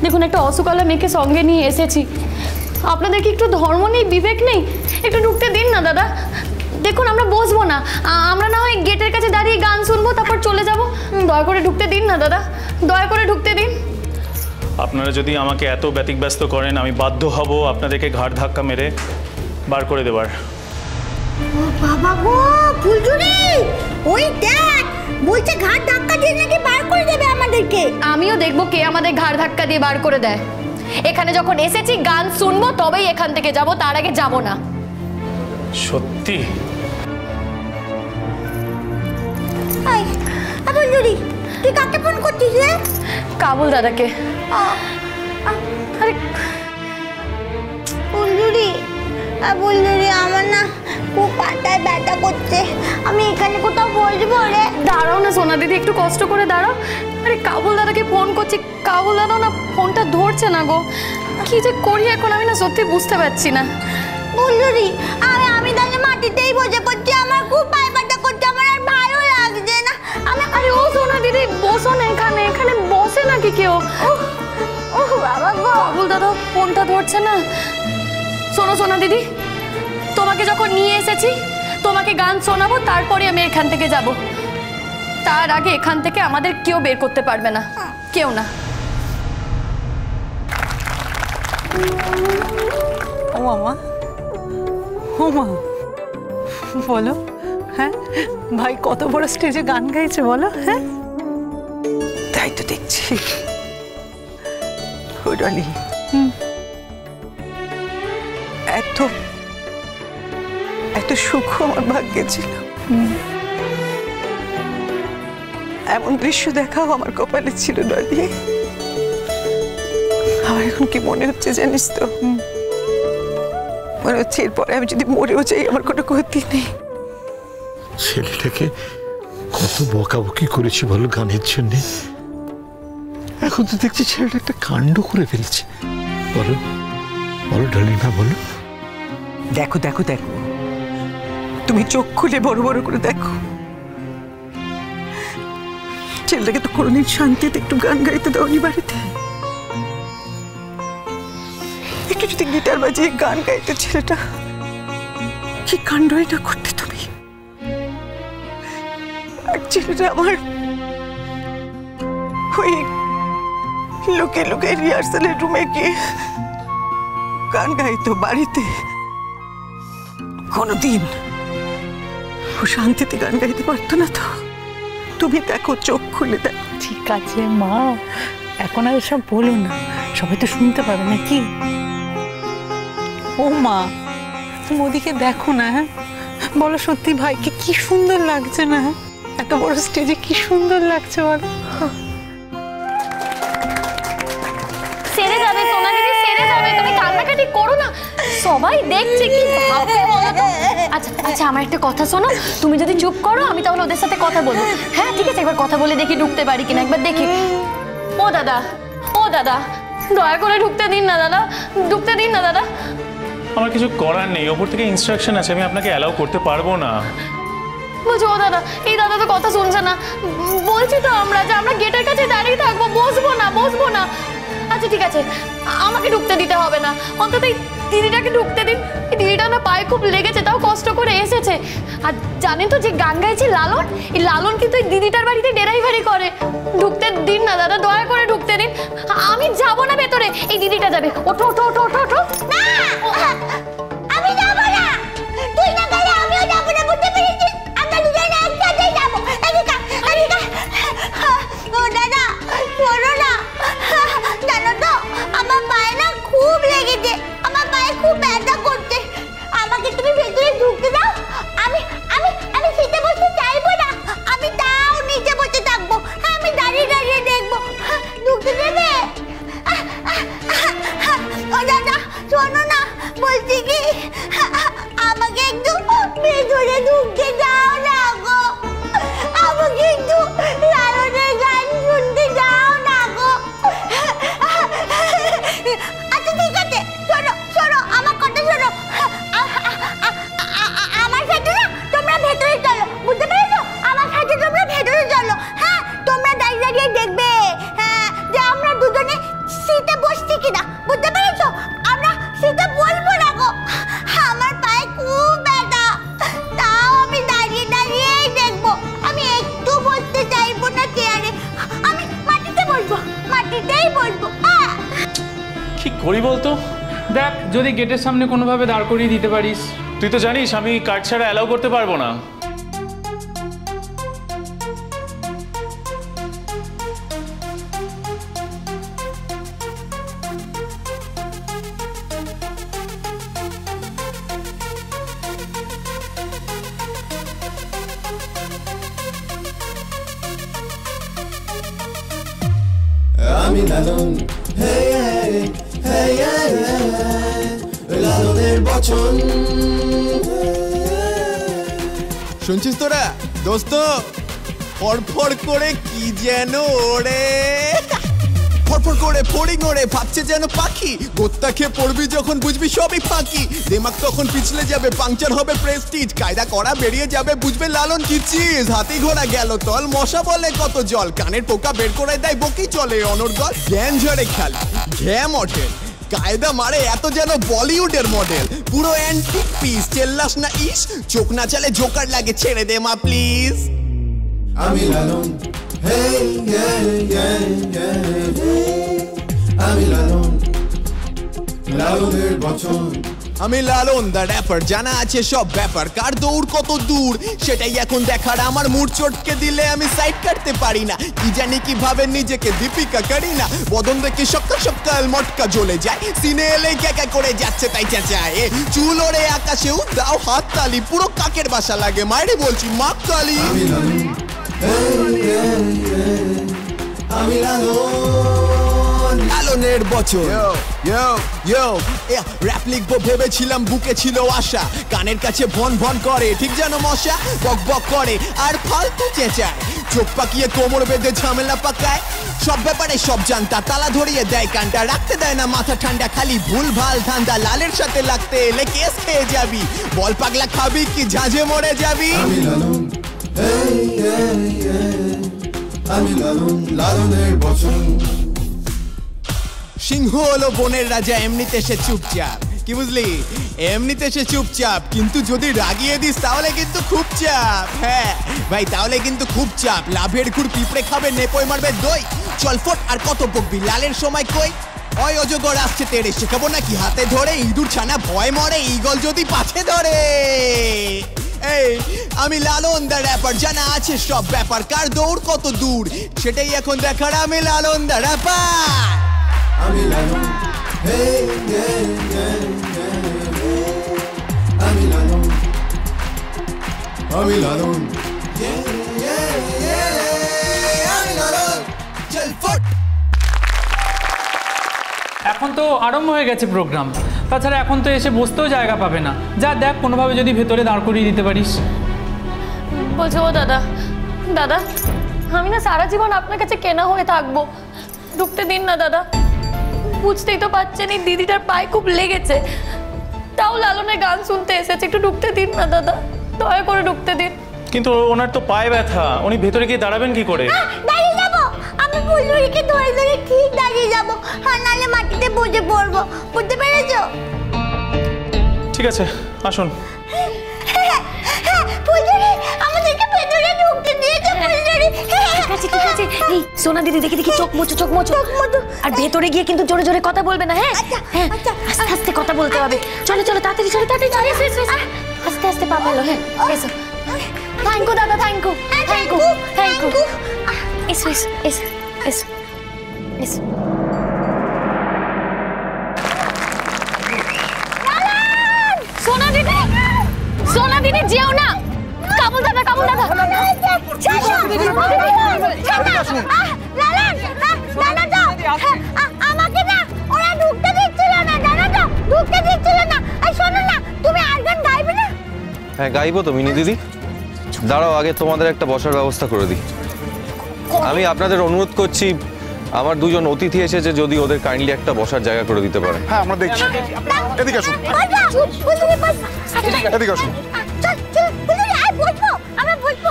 দেখুন একটা অসুকালা মেয়েকে সঙ্গে নিয়ে এসেছি, আপনাদের কি একটু ধর্ম নেই, বিবেক নেই? একটু ঢুকতে দিন না দাদা। দেখুন আমরা বসবো না, আমরা না হয় গেটের কাছে দাঁড়িয়ে গান শুনবো, তারপর চলে যাব। দয়া করে ঢুকতে দিন না দাদা, দয়া করে ঢুকতে দিন। আপনারা যদি আমাকে এত ব্যতিব্যস্ত করেন, আমি বাধ্য হব আপনাদেরকে ঘাড় ধাক্কা মেরে বার করে দেবার। ও বাবা গো ফুলঝুরি, ওই দেখ বলছে ঘাড় ধাক্কা দিয়ে নাকি বার করে দেবে আমাদেরকে। আমিও দেখবো কে আমাদের ঘাড় ধাক্কা দিয়ে বার করে দেয়। এখানে যখন এসেছি গান শুনবো তবেই এখান থেকে যাব, তার আগে যাব না। সত্যি? এই ফুলঝুরি, তুই কাকে ফোন করছিস রে? কাবুল দাদাকে। আরে ফুলঝুরি, ফুলঝুরি আমার না খুব পাটায় ব্যথা করছে, আমি এখানে কোথাও বসবো রে। দাঁড়াও না সোনা দিদি, একটু কষ্ট করে দাঁড়াও। আরে কাবুল দাদাকে ফোন করছি, কাবুল দাদাও না ফোনটা ধরছে না গো। কি যে করি এখন আমি না সত্যি বুঝতে পারছি না। ফুলঝুরি, আমি তাহলে মাটিতেই বসে পড়ছি, আমার খুব পায়ে ব্যথা করছে, আমার আর ভালো লাগছে না। আরে ও সোনা দিদি বসো না এখানে, এখানে বসে নাকি কেউ? ও বাবা গো, কাবুল দাদা ফোনটা ধরছে না। শোনো সোনা দিদি, তোমাকে যখন নিয়ে এসেছি তোমাকে গান শোনাবো, তারপরে আমি এখান থেকে যাব। তার আগে এখান থেকে আমাদের কেউ বের করতে পারবে না, কেউ না। ও মামা, ও মা, বলো। হ্যাঁ ভাই কত বড় স্টেজে গান গাইছে বলো। হ্যাঁ তাই তো দেখছি। ওডালি এত এত সুখ আমার ভাগ্যে ছিল, এমন দৃশ্য দেখাও আমার কপালে ছিল ডলি। আমার এখন কি মনে হচ্ছে জানিস তো, মনে হচ্ছে এরপরে আমি যদি মরেও যাই আমার কোনো ক্ষতি নেই। ছেলেটাকে কত বকাবকি করেছি বলো গানের জন্য, এখন তো দেখছি ছেলেটা একটা কাণ্ড করে ফেলছে। বলো বলো ডালিনা বলো। দেখো দেখো দেখো, তুমি চোখ খুলে বড় বড় করে দেখো, ছেলেটাকে তো কোনোদিন শান্তিতে একটু গান গাইতে দাওনি বাড়িতে। একটু যদি গিটার বাজিয়ে গান গাইতে ছেলেটা, কি কাণ্ডই না করতে তুমি। আর ছেলেটা আমার ওই লুকে লুকে রিহার্সালের রুমে গিয়ে গান গাইতো বাড়িতে। কোনোদিন ও শান্তিতে গান গাইতে পারতো না তো। তুমি দেখো, চোখ খুলে দেখো। ঠিক আছে মা, এখন আর এসব বলো না, সবাই তো শুনতে পাবে নাকি। ও মা, তুমি ওদিকে দেখো না। হ্যাঁ বলো, সত্যি ভাইকে কি সুন্দর লাগছে না? এত বড় স্টেজে কি সুন্দর লাগছে বলো। সেরে যাবে সোনা দিদি, সেরে যাবে, তুমি কান্নাকাটি করো না, সবাই দেখছে কি ভাববে বলো তো। আচ্ছা আচ্ছা আমার একটা কথা শোনো, তুমি যদি চুপ করো আমি তাহলে ওদের সাথে কথা বলবো। হ্যাঁ ঠিক আছে, একবার কথা বলে দেখি ঢুকতে পারি কিনা, একবার দেখি। ও দাদা, ও দাদা, দয়া করে ঢুকতে দিন না দাদা, ঢুকতে দিন না দাদা। আমার কিছু করার নেই, ওপর থেকে ইনস্ট্রাকশন আছে, আমি আপনাকে অ্যালাউ করতে পারবো না। বলছি ও দাদা, এই দাদা তো কথা শুনছে না। বলছি তো আমরা যে আমরা গেটের কাছে দাঁড়িয়ে থাকবো, বসবো না, বসবো না। আচ্ছা ঠিক আছে, আমাকে ঢুকতে দিতে হবে না, অন্তত এই দিদিটাকে ঢুকতে দিন। এই দিদিটা না পায়ে খুব লেগেছে, তাও কষ্ট করে এসেছে। আর জানেন তো যে গান গাইছে লালন, এই লালন কিন্তু এই দিদিটার বাড়িতে ডেরাইভারি করে। ঢুকতে দিন না দাদা, দয়া করে ঢুকতে দিন। আমি যাবো না ভেতরে, এই দিদিটা যাবে। ওঠো ওঠো ওঠো ওঠো ওঠো। না আমি যাব না, তুই না গেলে আমিও যাব না, বুঝতে পেরেছিস? আমরা দুজনে একসাথেই যাব। এদিকে এদিকে। ও দাদা শোনো না, জানো তো আমার পায়ে না খুব লেগেছে, আমার পায়ে খুব ব্যথা করছে, আমাকে তুমি ভেতরে ঢুকতে দাও। আমি আমি আমি সিটে বসতে চাইবো না, আমি তাও নিচে বসে থাকবো, আমি দাঁড়িয়ে দাঁড়িয়ে দেখবো। ঢুকতে দেবে? ও দাদা শোনো না, নাচবো। কি করি বলতো? দেখ যদি গেটের সামনে কোনোভাবে দাঁড় করিয়ে দিতে পারিস। তুই তো জানিস আমি কার্ড ছাড়া অ্যালাউ করতে পারবো না। আমি লালন, হে হে লালনের বচন। শুনছিস তোরা দোস্ত, ফড়ফড় করে কি যেন ওড়ে, ফড়ফড় করে ফড়িং ওড়ে, ভাবছে যেন পাখি। গোত্তা খেয়ে পড়বি যখন বুঝবি সবই ফাঁকি। দেমাগ তখন পিছলে যাবে, পাংচার হবে প্রেস্টিজ। কায়দা করা বেরিয়ে যাবে, বুঝবে লালন কি চিজ। হাতি ঘোড়া গেল তল, মশা বলে কত জল। কানের পোকা বের করে দেয়, বকি চলে অনর্গল। জ্ঞান ঝরে খেলা, ঘ্যা মডেল, কায়দা মারে এত যেন বলিউডের মডেল। পুরো অ্যান্টিক পিস, চেল্লাস না ইস। চোখ না চালে জোকার লাগে, ছেড়ে দে মা প্লিজ। আমি লালন, আমি লালন, লালনের বচন। আমি লালন দা র্যাপার, জানা আছে সব ব্যাপার। কার দৌড় কত দূর সেটাই এখন দেখার। আমার মুড চটকে দিলে আমি সাইড কাটতে পারি না। কি জানি কিভাবে নিজেকে দীপিকা করি না। বদন দেখে সকাল সকাল মটকা জ্বলে যায়। সিনে এলে ক্যাকা করে যাচ্ছে তাই চেঁচায়। চুল ওড়ে আকাশেও দাও হাত তালি। পুরো কাকের বাসা লাগে, মায়েরে বলছি মা কালী। আমি লালন, আমি লালন, লালনের বচন। র‍্যাপ লিখবো ভেবেছিলাম, বুকে ছিল আশা। কানের কাছে ভন ভন করে, ঠিক যেন মশা। বক বক করে আর ফালতু চেঁচায়। চোখ পাকিয়ে কোমর বেঁধে ঝামেলা পাকায়। সব ব্যাপারে সব জানতা, তালা ধরিয়ে দেয় কানটা। রাখতে দেয় না মাথা ঠান্ডা, খালি ভুল ভাল ধান্দা। লালের সাথে লাগতে এলে কেস খেয়ে যাবি। বল পাগলা খাবি কি ঝাঁঝে মরে যাবি। আমি লালন, আমি লালন, লালনের বচন। সিংহ হলো বনের রাজা, এমনিতে সে চুপচাপ। কি বুঝলি? এমনিতে সে চুপচাপ, কিন্তু যদি রাগিয়ে দিস তাহলে কিন্তু খুব চাপ। হ্যাঁ ভাই, তাহলে কিন্তু খুব চাপ। লাভের ঘুর পিঁপড়ে খাবে, নেপোয় মারবে দই। চল ফট আর কত বকবি, লালের সময় কই। ওই অজগর আসছে তেড়ে, শেখাবো নাকি হাতে ধরে। ইঁদুর ছানা ভয় মরে, ঈগল যদি পাছে ধরে। এই আমি লালন দা র্যাপার, জানা আছে সব ব্যাপার। কার দৌড় কত দূর সেটাই এখন দেখার। আমি লালন দা র্যাপার, আমি লালন, আমি লালন, আমি লালন, আমি লালন। চল ফট। এখন তো আরম্ভ হয়ে গেছে প্রোগ্রাম, তাছাড়া এখন তো এসে বসতেও জায়গা পাবে না। যা দেখ কোনোভাবে যদি ভেতরে দাঁড় করিয়ে দিতে পারিস। বলছো ও দাদা, দাদা আমি না সারা জীবন আপনার কাছে কেনা হয়ে থাকবো। ঢুকতে দিন না দাদা। বুঝতেই তো পারছেন এই দিদিটার পায়ে খুব লেগেছে, তাও লালনের গান শুনতে এসেছে। একটু ঢুকতে দিন না দাদা, দয়া করে ঢুকতে দিন। কিন্তু ওনার তো পায়ে ব্যথা, উনি ভেতরে গিয়ে দাঁড়াবেন কি করে? দাঁড়িয়ে যাবো আমি, ফুলঝুরিকে ধরে ধরে ঠিক দাঁড়িয়ে যাবো। আর নাহলে মাটিতে বসে পড়বো, বুঝতে পেরেছো? ঠিক আছে আসুন। ফুলঝুরি আমাদেরকে ভেতরে ঢুকতে দিয়েছে। ফুলঝুরি ঠিক আছে। এই সোনা দিদি, দেখি দেখি, চোখ মোচো চোখ মোচো। আর ভেতরে গিয়ে কিন্তু জোরে জোরে কথা বলবে না। হ্যাঁ হ্যাঁ, আস্তে আস্তে কথা বলতে হবে। চলো চলো তাড়াতাড়ি, চলো তাড়াতাড়ি, চলো এসো এসো। আস্তে আস্তে পা ফেলো। হ্যাঁ এসো। থ্যাংক ইউ দাদা, thank you, thank you, thank you. এসো এসো এসো এসো এসো। সোনা দিদি, সোনা দিদি যেও না। কামল দাদা, কামল দাদা। আমাকে না ওরা ঢুকতে দিচ্ছিল না, জানো তো? ঢুকতে দিচ্ছিল না। আর শোনো না, তুমি আর গান গাইবে না? হ্যাঁ গাইবো তো মিনি দিদি। দাঁড়াও, আগে তোমাদের একটা বসার ব্যবস্থা করে দিই। আমি আপনাদের অনুরোধ করছি, আমার দুজন অতিথি এসেছে, যদি ওদের কাইন্ডলি একটা বসার জায়গা করে দিতে পারে। হ্যাঁ আমরা দেখছি। এদিকে আসুন, এদিকে আসুন। চল চল, আমরা বসবো।